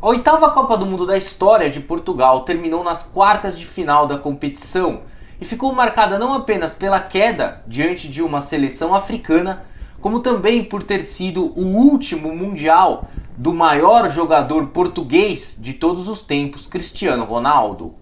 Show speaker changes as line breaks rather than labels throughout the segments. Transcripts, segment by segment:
A oitava Copa do Mundo da história de Portugal terminou nas quartas de final da competição e ficou marcada não apenas pela queda diante de uma seleção africana, como também por ter sido o último Mundial do maior jogador português de todos os tempos, Cristiano Ronaldo.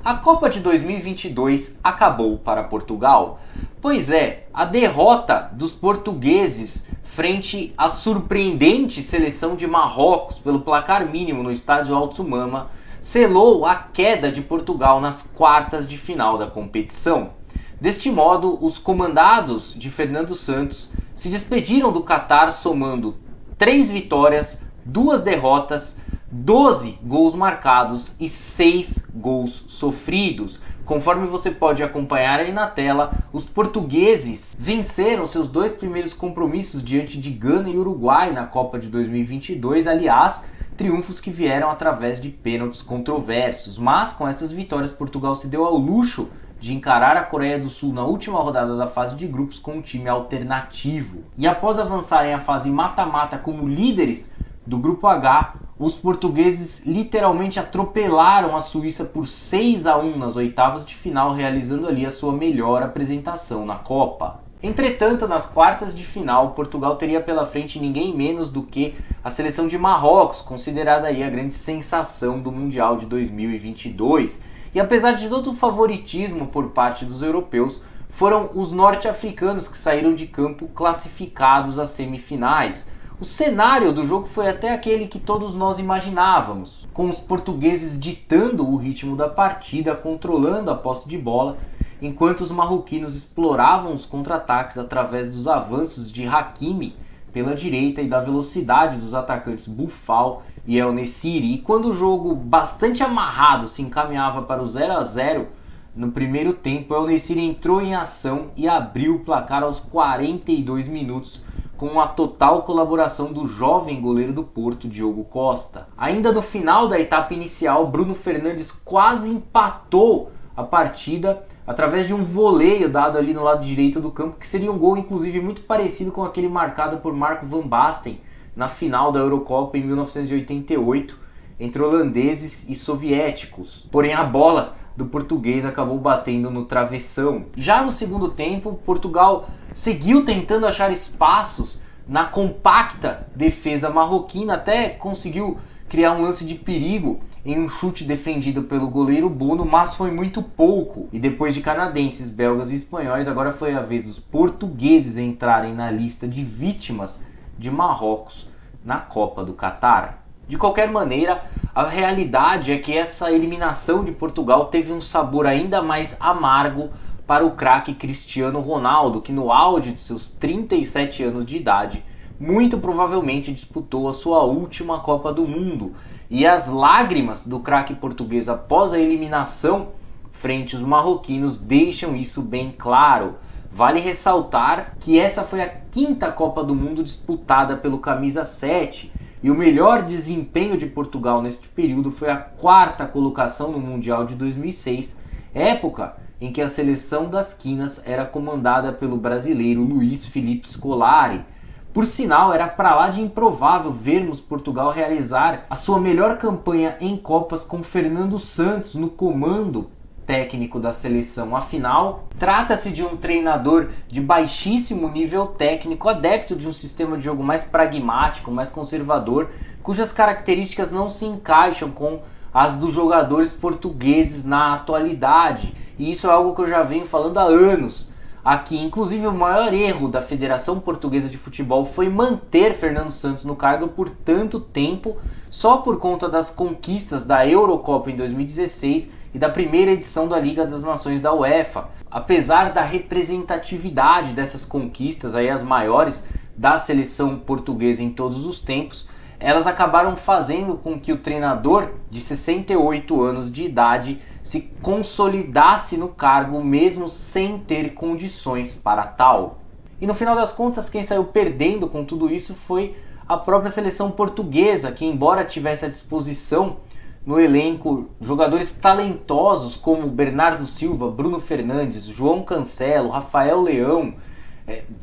A Copa de 2022 acabou para Portugal. Pois é, a derrota dos portugueses frente à surpreendente seleção de Marrocos pelo placar mínimo no estádio Alto Mama selou a queda de Portugal nas quartas de final da competição. Deste modo, os comandados de Fernando Santos se despediram do Catar somando 3 vitórias, 2 derrotas, 12 gols marcados e 6 gols sofridos. Conforme você pode acompanhar aí na tela, os portugueses venceram seus 2 primeiros compromissos diante de Gana e Uruguai na Copa de 2022, aliás, triunfos que vieram através de pênaltis controversos. Mas com essas vitórias, Portugal se deu ao luxo de encarar a Coreia do Sul na última rodada da fase de grupos com um time alternativo. E após avançarem a fase mata-mata como líderes do Grupo H, os portugueses literalmente atropelaram a Suíça por 6-1 nas oitavas de final, realizando ali a sua melhor apresentação na Copa. Entretanto, nas quartas de final, Portugal teria pela frente ninguém menos do que a seleção de Marrocos, considerada aí a grande sensação do Mundial de 2022. E apesar de todo o favoritismo por parte dos europeus, foram os norte-africanos que saíram de campo classificados às semifinais. O cenário do jogo foi até aquele que todos nós imaginávamos, com os portugueses ditando o ritmo da partida, controlando a posse de bola, enquanto os marroquinos exploravam os contra-ataques através dos avanços de Hakimi pela direita e da velocidade dos atacantes Boufal e El Nessiri. E quando o jogo, bastante amarrado, se encaminhava para o 0-0, no primeiro tempo, El Nessiri entrou em ação e abriu o placar aos 42 minutos, com a total colaboração do jovem goleiro do Porto, Diogo Costa. Ainda no final da etapa inicial, Bruno Fernandes quase empatou a partida através de um voleio dado ali no lado direito do campo, que seria um gol inclusive muito parecido com aquele marcado por Marco van Basten na final da Eurocopa em 1988, entre holandeses e soviéticos. Porém, a bola do português acabou batendo no travessão. Já no segundo tempo, Portugal seguiu tentando achar espaços na compacta defesa marroquina, até conseguiu criar um lance de perigo em um chute defendido pelo goleiro Bono, mas foi muito pouco. E depois de canadenses, belgas e espanhóis, agora foi a vez dos portugueses entrarem na lista de vítimas de Marrocos na Copa do Catar. De qualquer maneira, a realidade é que essa eliminação de Portugal teve um sabor ainda mais amargo para o craque Cristiano Ronaldo, que no auge de seus 37 anos de idade, muito provavelmente disputou a sua última Copa do Mundo. E as lágrimas do craque português após a eliminação frente aos marroquinos deixam isso bem claro. Vale ressaltar que essa foi a 5ª Copa do Mundo disputada pelo camisa 7, e o melhor desempenho de Portugal neste período foi a 4ª colocação no Mundial de 2006, época em que a seleção das quinas era comandada pelo brasileiro Luiz Felipe Scolari. Por sinal, era para lá de improvável vermos Portugal realizar a sua melhor campanha em Copas com Fernando Santos no comando técnico da seleção. Afinal, trata-se de um treinador de baixíssimo nível técnico, adepto de um sistema de jogo mais pragmático, mais conservador, cujas características não se encaixam com as dos jogadores portugueses na atualidade. E isso é algo que eu já venho falando há anos aqui. Inclusive, o maior erro da Federação Portuguesa de Futebol foi manter Fernando Santos no cargo por tanto tempo, só por conta das conquistas da Eurocopa em 2016 e da primeira edição da Liga das Nações da UEFA. Apesar da representatividade dessas conquistas, aí as maiores da seleção portuguesa em todos os tempos, elas acabaram fazendo com que o treinador de 68 anos de idade se consolidasse no cargo mesmo sem ter condições para tal. E no final das contas, quem saiu perdendo com tudo isso foi a própria seleção portuguesa, que embora tivesse à disposição no elenco jogadores talentosos como Bernardo Silva, Bruno Fernandes, João Cancelo, Rafael Leão,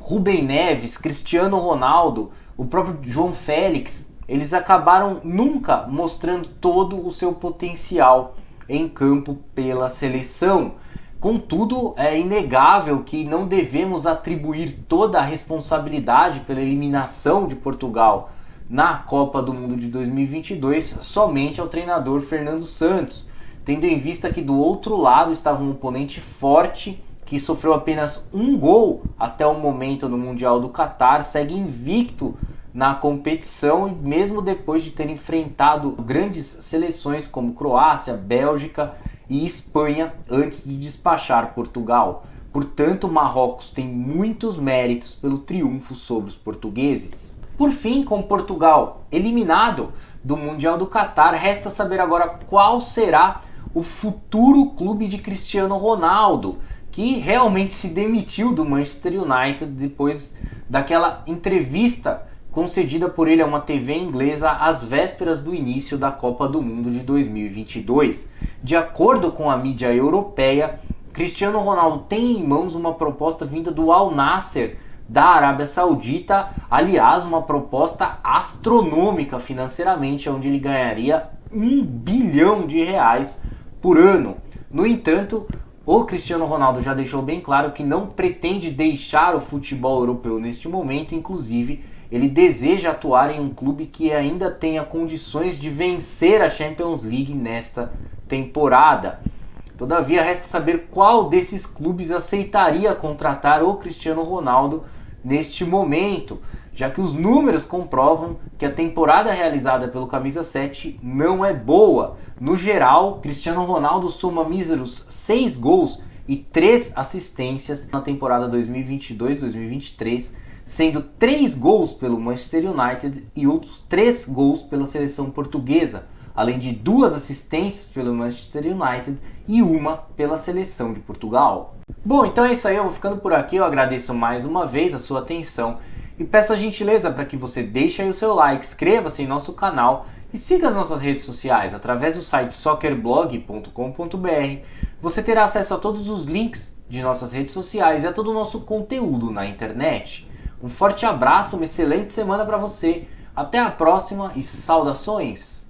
Rubem Neves, Cristiano Ronaldo, o próprio João Félix, eles acabaram nunca mostrando todo o seu potencial em campo pela seleção. Contudo, é inegável que não devemos atribuir toda a responsabilidade pela eliminação de Portugal na Copa do Mundo de 2022 somente ao treinador Fernando Santos, tendo em vista que do outro lado estava um oponente forte que sofreu apenas um gol até o momento no Mundial do Catar, segue invicto na competição e mesmo depois de ter enfrentado grandes seleções como Croácia, Bélgica e Espanha antes de despachar Portugal. Portanto, Marrocos tem muitos méritos pelo triunfo sobre os portugueses. Por fim, com Portugal eliminado do Mundial do Catar, resta saber agora qual será o futuro clube de Cristiano Ronaldo, que realmente se demitiu do Manchester United depois daquela entrevista concedida por ele a uma TV inglesa às vésperas do início da Copa do Mundo de 2022. De acordo com a mídia europeia, Cristiano Ronaldo tem em mãos uma proposta vinda do Al Nassr da Arábia Saudita, aliás, uma proposta astronômica financeiramente, onde ele ganharia R$1 bilhão por ano. No entanto, o Cristiano Ronaldo já deixou bem claro que não pretende deixar o futebol europeu neste momento, inclusive ele deseja atuar em um clube que ainda tenha condições de vencer a Champions League nesta temporada. Todavia, resta saber qual desses clubes aceitaria contratar o Cristiano Ronaldo neste momento, já que os números comprovam que a temporada realizada pelo Camisa 7 não é boa. No geral, Cristiano Ronaldo soma míseros 6 gols e 3 assistências na temporada 2022-2023, sendo 3 gols pelo Manchester United e outros 3 gols pela seleção portuguesa, além de 2 assistências pelo Manchester United e 1 pela seleção de Portugal. Bom, então é isso aí, eu vou ficando por aqui, eu agradeço mais uma vez a sua atenção e peço a gentileza para que você deixe aí o seu like, inscreva-se em nosso canal e siga as nossas redes sociais através do site soccerblog.com.br. Você terá acesso a todos os links de nossas redes sociais e a todo o nosso conteúdo na internet. Um forte abraço, uma excelente semana para você, até a próxima e saudações!